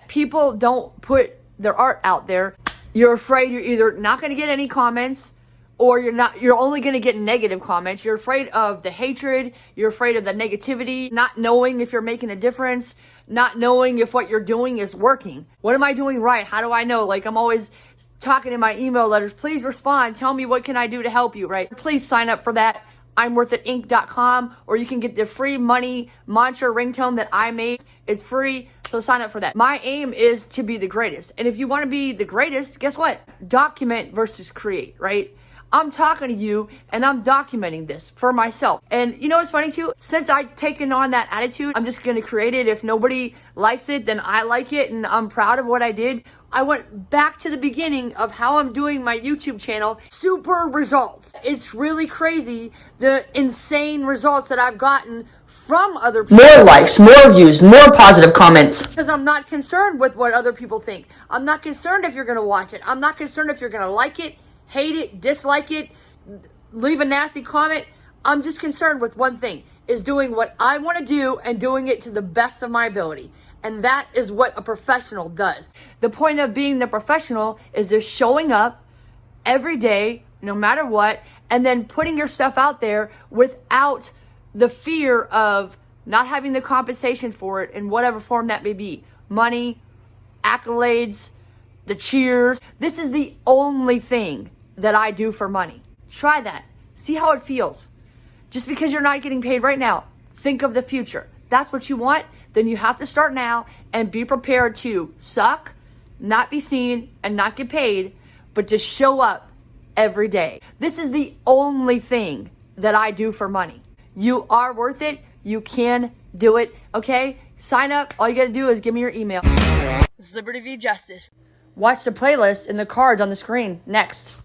People don't put their art out there. You're afraid you're either not going to get any comments, or you're only going to get negative comments. You're afraid of the hatred. You're afraid of the negativity, not knowing if you're making a difference, not knowing if what you're doing is working. What am I doing right? How do I know? Like, I'm always talking in my email letters, please respond. Tell me, what can I do to help you, right? Please sign up for that. I'mWorthItInc.com, or you can get the free money mantra ringtone that I made. It's free, so sign up for that. My aim is to be the greatest. And if you want to be the greatest, guess what? Document versus create, right? I'm talking to you and I'm documenting this for myself. And you know what's funny too? Since I've taken on that attitude, I'm just going to create it. If nobody likes it, then I like it and I'm proud of what I did. I went back to the beginning of how I'm doing my YouTube channel. Super results. It's really crazy, the insane results that I've gotten from other people. More likes, more views, more positive comments. Because I'm not concerned with what other people think. I'm not concerned if you're going to watch it. I'm not concerned if you're going to like it, hate it, dislike it, leave a nasty comment. I'm just concerned with one thing, is doing what I want to do and doing it to the best of my ability. And that is what a professional does. The point of being the professional is just showing up every day, no matter what, and then putting your stuff out there without the fear of not having the compensation for it in whatever form that may be. Money, accolades, the cheers. This is the only thing that I do for money. Try that. See how it feels. Just because you're not getting paid right now, think of the future. That's what you want, then you have to start now and be prepared to suck, not be seen, and not get paid, but just show up every day. This is the only thing that I do for money. You are worth it. You can do it, okay? Sign up. All you gotta do is give me your email. This is Liberty v. Justice. Watch the playlist in the cards on the screen. Next.